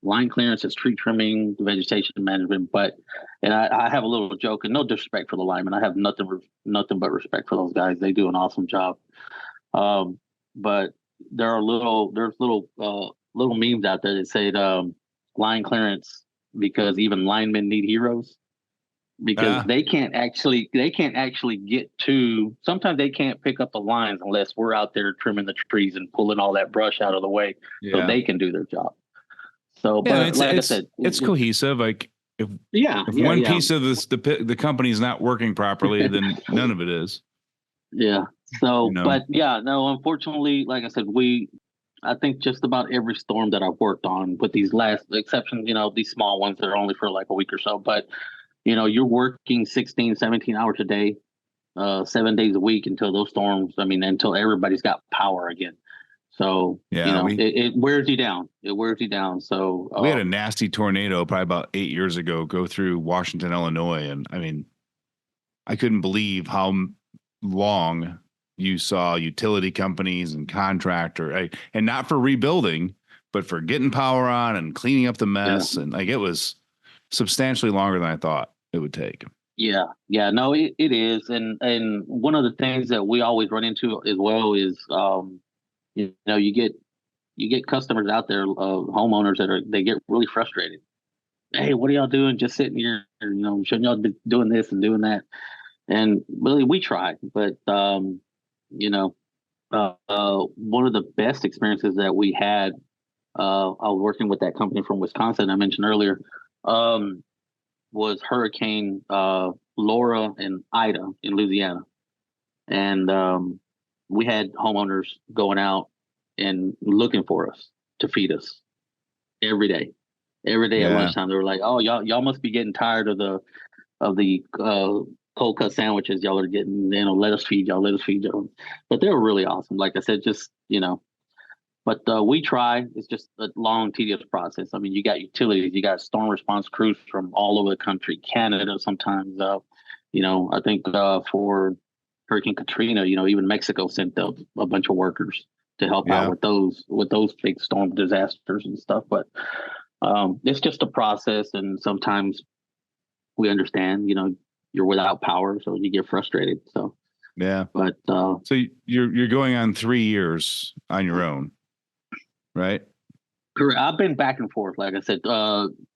Line clearance is tree trimming, vegetation management, and I have a little joke, and no disrespect for the linemen. I have nothing but respect for those guys. They do an awesome job. But there's little memes out there that say line clearance because even linemen need heroes. Because they can't actually get to, sometimes they can't pick up the lines unless we're out there trimming the trees and pulling all that brush out of the way so they can do their job. So, yeah, but like I said, it's cohesive. Like if one piece of this, the company's not working properly, then none of it is. Yeah. So, but yeah, no, unfortunately, like I said, I think just about every storm that I've worked on, with these last exceptions, these small ones that are only for like a week or so, but you're working 16, 17 hours a day, 7 days a week until those storms, until everybody's got power again. So, it wears you down. It wears you down. So we had a nasty tornado probably about 8 years ago go through Washington, Illinois. And I couldn't believe how long you saw utility companies and and not for rebuilding, but for getting power on and cleaning up the Yeah. mess. And like, it was substantially longer than I thought it would take. Yeah. Yeah. No, it is. And one of the things that we always run into as well is, you get customers out there, homeowners they get really frustrated. Hey, what are y'all doing? Just sitting here, shouldn't y'all be doing this and doing that? And really, we try, but one of the best experiences that we had, I was working with that company from Wisconsin I mentioned earlier, was Hurricane Laura and Ida in Louisiana, and we had homeowners going out and looking for us to feed us every day. Every day at lunchtime, they were like, "Oh, y'all must be getting tired of the cold cut sandwiches y'all are getting. Let us feed y'all, let us feed y'all." But they were really awesome. Like I said, just But we try. It's just a long, tedious process. I mean, you got utilities, you got storm response crews from all over the country, Canada sometimes. I think for Hurricane Katrina, even Mexico sent up a bunch of workers to help out with those big storm disasters and stuff. But it's just a process, and sometimes we understand. You're without power, so you get frustrated. So yeah, but so you're going on 3 years on your own, right? correct. I've been back and forth. Like I said,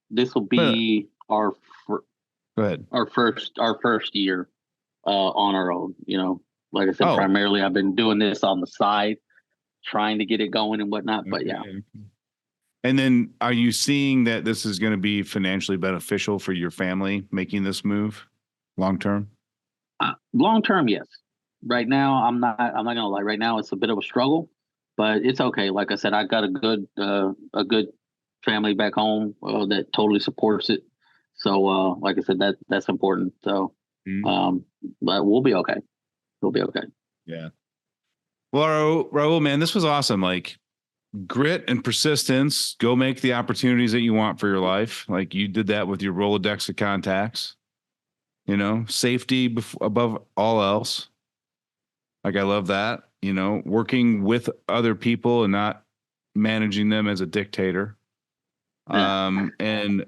this will be Go ahead. our first year on our own. Like I said, Oh. primarily I've been doing this on the side, trying to get it going and whatnot. But yeah. And then are you seeing that this is going to be financially beneficial for your family making this move long term? Long term, yes. Right now, I'm not gonna lie. Right now, it's a bit of a struggle, but it's okay. Like I said, I got a good family back home that totally supports it. So, like I said, that's important. So, but we'll be okay. We'll be okay. Yeah. Well, Raul, man, this was awesome. Like, grit and persistence, go make the opportunities that you want for your life. Like you did that with your Rolodex of contacts, safety above all else. Like, I love that, working with other people and not managing them as a dictator. And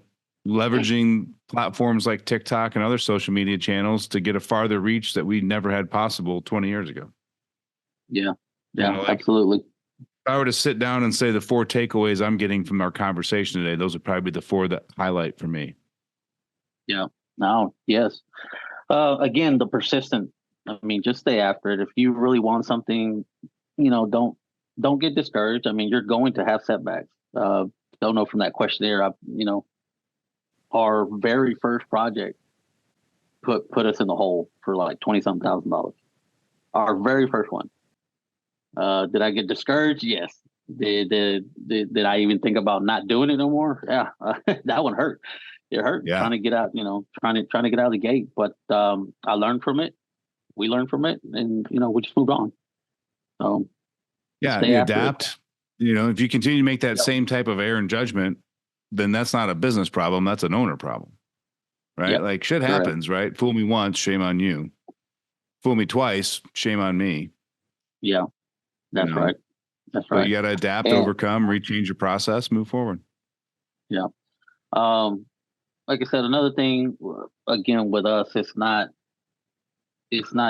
leveraging platforms like TikTok and other social media channels to get a farther reach that we never had possible 20 years ago. Yeah. Yeah, absolutely. If I were to sit down and say the 4 takeaways I'm getting from our conversation today, those would probably be the 4 that highlight for me. Yeah. No. Yes. Again, the persistent. I mean, just stay after it. If you really want something, don't get discouraged. I mean, you're going to have setbacks. Don't know from that questionnaire. Our very first project put us in the hole for like $20-something thousand. Our very first one. Did I get discouraged? Yes. Did I even think about not doing it no more? Yeah, that one hurt. It hurt trying to get out, trying to get out of the gate. But I learned from it. We learned from it, and we just moved on. So yeah, you adapt. If you continue to make that same type of error and judgment, then that's not a business problem. That's an owner problem, right? Yep. Like shit happens, right? Fool me once, shame on you. Fool me twice, shame on me. Yeah. That's right. That's right. But you got to adapt, overcome, rechange your process, move forward. Yeah. Like I said, another thing, again, with us, it's not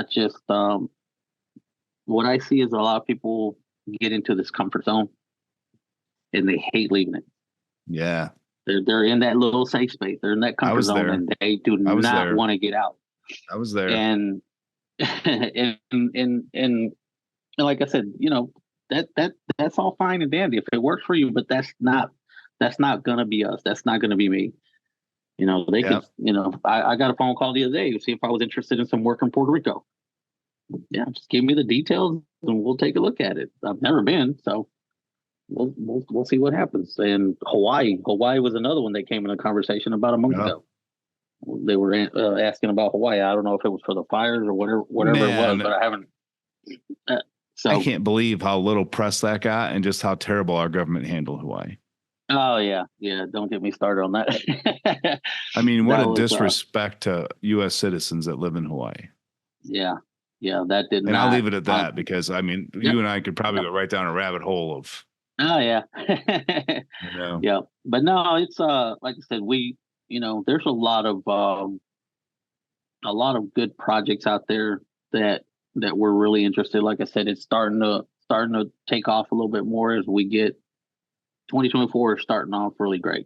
just, what I see is a lot of people get into this comfort zone and they hate leaving it. Yeah. They're in that little safe space. They're in that comfort zone and they do not want to get out. I was there. And, and like I said, that's all fine and dandy if it works for you, but that's not gonna be us. That's not gonna be me. They could. I got a phone call the other day to see if I was interested in some work in Puerto Rico. Yeah, just give me the details and we'll take a look at it. I've never been, so we'll see what happens. And Hawaii was another one that came in a conversation about a month ago. They were asking about Hawaii. I don't know if it was for the fires or whatever it was, but I haven't. So I can't believe how little press that got and just how terrible our government handled Hawaii. Oh yeah, yeah. Don't get me started on that. I mean, what That a was disrespect to U.S. citizens that live in Hawaii. yeah, yeah. That did And I'll not. leave it at that because I mean, Yep, you and I could probably yep. go right down a rabbit hole of, Oh yeah, you know, yeah. But no, it's like I said, there's a lot of good projects out there that we're really interested. Like I said, it's starting to take off a little bit more as we get 2024 is starting off really great.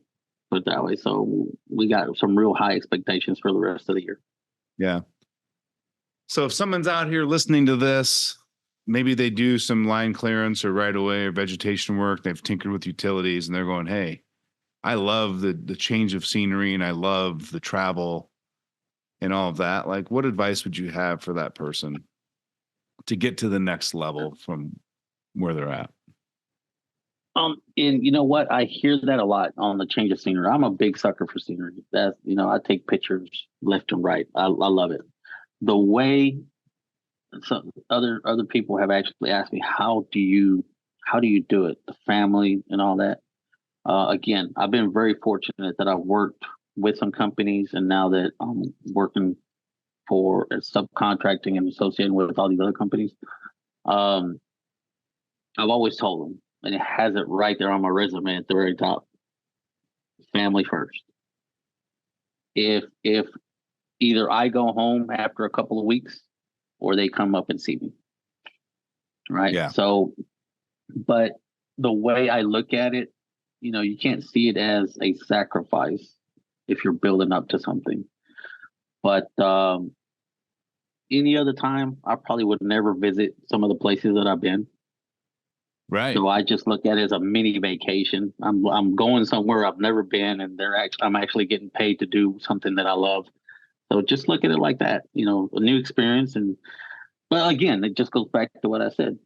Put it that way. So we got some real high expectations for the rest of the year. yeah. So if someone's out here listening to this, maybe they do some line clearance or right away or vegetation work. They've tinkered with utilities and they're going, "Hey, I love the change of scenery and I love the travel and all of that." Like, what advice would you have for that person to get to the next level from where they're at? And you know what? I hear that a lot on the change of scenery. I'm a big sucker for scenery. I take pictures left and right. I love it. The way some other people have actually asked me, how do you do it? The family and all that. Again, I've been very fortunate that I've worked with some companies, and now that I'm working for subcontracting and associating with all these other companies, um, I've always told them, and it has it right there on my resume at the very top: family first. If either I go home after a couple of weeks, or they come up and see me, right? Yeah. So, but the way I look at it, you can't see it as a sacrifice if you're building up to something. But any other time, I probably would never visit some of the places that I've been. Right. So I just look at it as a mini vacation. I'm going somewhere I've never been, and I'm actually getting paid to do something that I love. So just look at it like that, a new experience. And but again, it just goes back to what I said.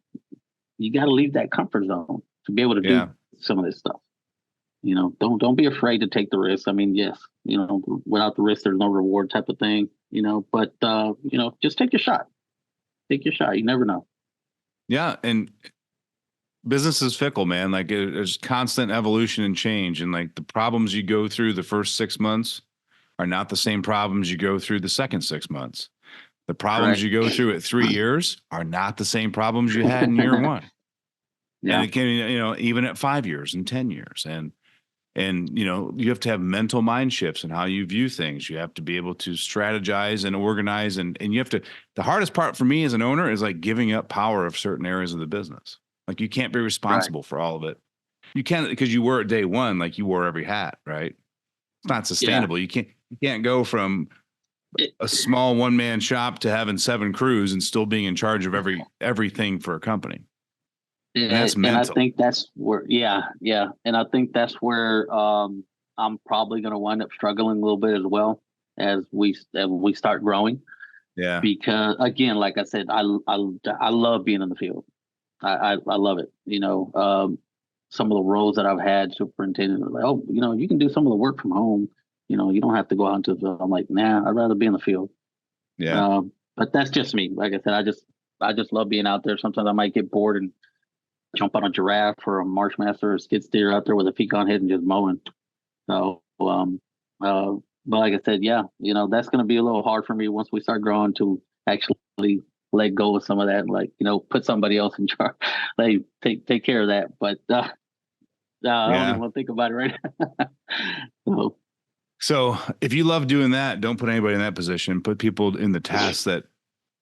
You got to leave that comfort zone to be able to do Yeah. some of this stuff. Don't be afraid to take the risk. I mean, yes, without the risk, there's no reward type of thing. But just take your shot. Take your shot. You never know. Yeah. And business is fickle, man. Like there's constant evolution and change. And like the problems you go through the first 6 months are not the same problems you go through the second 6 months. The problems Correct. you go through at 3 years are not the same problems you had in year one. And Yeah. it can, even at 5 years and 10 years. And you have to have mental mind shifts in how you view things. You have to be able to strategize and organize. And you have to, the hardest part for me as an owner is like giving up power of certain areas of the business. Like you can't be Right. responsible for all of it. You can't, because you were at day one, like you wore every hat, right? It's not Yeah. sustainable. You can't go from It, a small one man shop to having 7 crews and still being in charge of everything for a company. And that's and I mental. think that's where, yeah, yeah, and I think that's where I'm probably going to wind up struggling a little bit as well as we start growing. Yeah. Because again, like I said, I love being in the field. I love it. Some of the roles that I've had, superintendent, are like, oh, you can do some of the work from home. You don't have to go out into the field. I'm like, nah, I'd rather be in the field. Yeah. But that's just me. Like I said, I just love being out there. Sometimes I might get bored and jump on a giraffe or a marshmaster or a skid steer out there with a pecan head and just mowing. So, but like I said, yeah, that's going to be a little hard for me once we start growing to actually let go of some of that, and like, put somebody else in charge. Like take care of that. But I don't Yeah. even want to think about it right now. So, So if you love doing that, don't put anybody in that position. Put people in the tasks that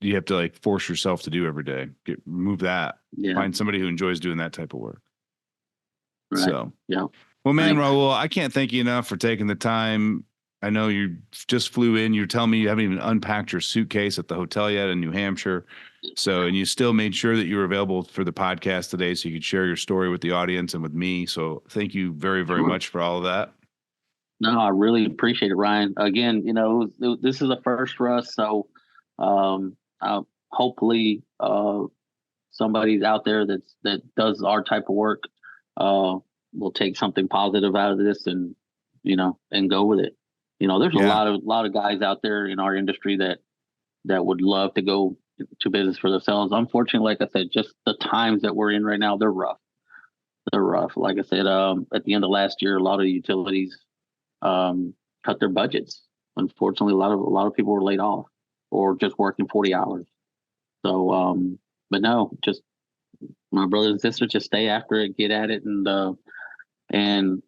you have to like force yourself to do every day. Remove that. yeah, Find somebody who enjoys doing that type of work. right. So, Yeah. well, man, Thanks. Raul, I can't thank you enough for taking the time. I know you just flew in. You're telling me you haven't even unpacked your suitcase at the hotel yet in New Hampshire. So, and you still made sure that you were available for the podcast today so you could share your story with the audience and with me. So, thank you very, very Sure. much for all of that. No, I really appreciate it, Ryan. Again, this is a first for us, so hopefully somebody's out there that does our type of work uh, will take something positive out of this, and go with it. There's a Yeah. lot of guys out there in our industry that would love to go to business for themselves. Unfortunately, like I said, just the times that we're in right now, they're rough. they're rough. Like I said, at the end of last year, a lot of utilities cut their budgets. Unfortunately, a lot of people were laid off or just working 40 hours. So, but no, just my brothers and sisters, just stay after it, get at it, and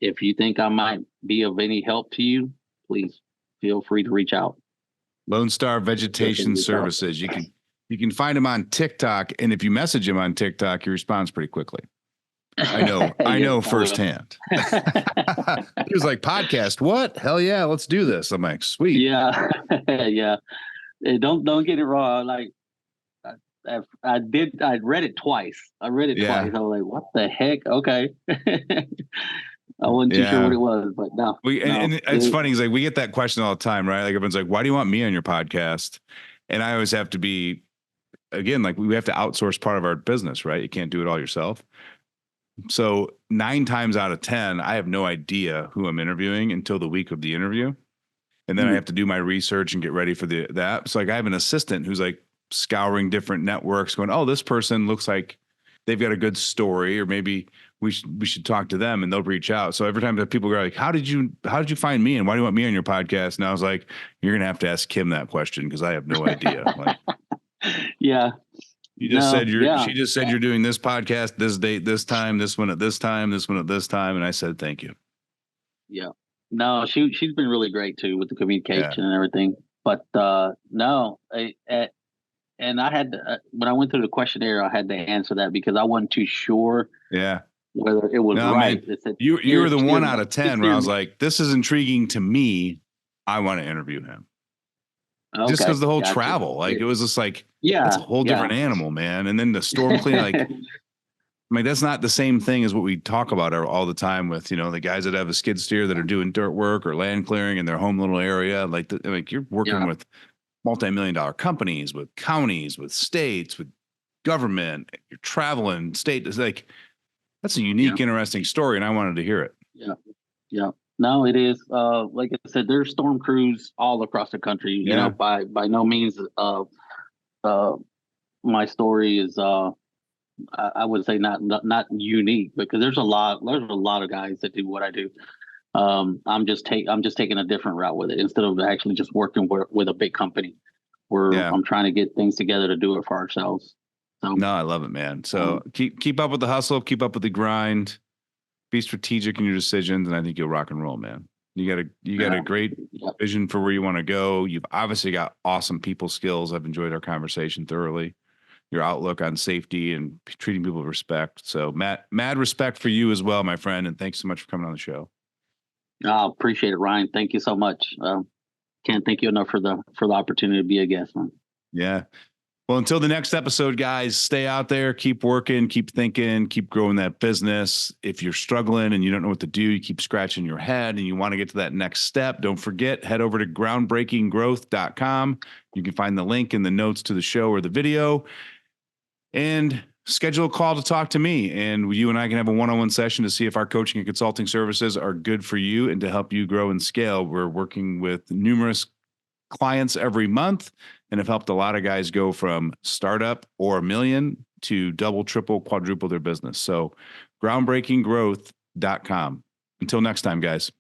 if you think I might be of any help to you, please feel free to reach out. Lone Star Vegetation Services. You can find him on TikTok, and if you message him on TikTok, he responds pretty quickly. I know firsthand. He was like, podcast, what? Hell yeah, let's do this. I'm like, sweet. Yeah. Yeah. Hey, don't get it wrong. Like I read it twice. I read it twice. I was like, what the heck? Okay. I wasn't too sure what it was, but no. And it's funny. He's like, we get that question all the time, right? Like everyone's like, why do you want me on your podcast? And I always have to be, again, like we have to outsource part of our business, right? You can't do it all yourself. So 9 times out of 10, I have no idea who I'm interviewing until the week of the interview. And then I have to do my research and get ready for that. So like I have an assistant who's like scouring different networks going, oh, this person looks like they've got a good story, or maybe we should talk to them, and they'll reach out. So every time that people go like, how did you find me? And why do you want me on your podcast? And I was like, you're going to have to ask Kim that question, because I have no idea. Like, yeah. You just said she just said you're doing this podcast, this date, this time, this one at this time, this one at this time. And I said, thank you. Yeah. No, she's been really great too with the communication and everything. But no, and I had to, when I went through the questionnaire, I had to answer that because I wasn't too sure. Yeah. Whether it was right. Man, it said, you were the 1 out of 10 where I was like, this is intriguing to me. I want to interview him. Okay, just because the whole travel, like it was just like, it's a whole different animal, man. And then the storm clean, like, I mean, that's not the same thing as what we talk about all the time with, the guys that have a skid steer that are doing dirt work or land clearing in their home little area. Like you're working with multi-million-dollar companies, with counties, with states, with government. You're traveling state. It's like, that's a unique, interesting story. And I wanted to hear it. Yeah. Yeah. No, it is. Like I said, there's storm crews all across the country. You know, by no means, my story is, I would say not unique, because there's a lot of guys that do what I do. I'm just taking a different route with it, instead of actually just working with a big company. I'm trying to get things together to do it for ourselves. So, no, I love it, man. So keep up with the hustle, keep up with the grind. Be strategic in your decisions, and I think you'll rock and roll, man. You got a great vision for where you want to go. You've obviously got awesome people skills. I've enjoyed our conversation thoroughly. Your outlook on safety and treating people with respect. So, mad respect for you as well, my friend, and thanks so much for coming on the show. I appreciate it, Ryan. Thank you so much. Can't thank you enough for the opportunity to be a guest, man. Yeah. Well, until the next episode, guys, stay out there, keep working, keep thinking, keep growing that business. If you're struggling and you don't know what to do, you keep scratching your head and you want to get to that next step, don't forget, head over to groundbreakinggrowth.com. You can find the link in the notes to the show or the video, and schedule a call to talk to me. And you and I can have a one-on-one session to see if our coaching and consulting services are good for you and to help you grow and scale. We're working with numerous clients every month and have helped a lot of guys go from startup or $1 million to double, triple, quadruple their business. So groundbreakinggrowth.com. Until next time, guys.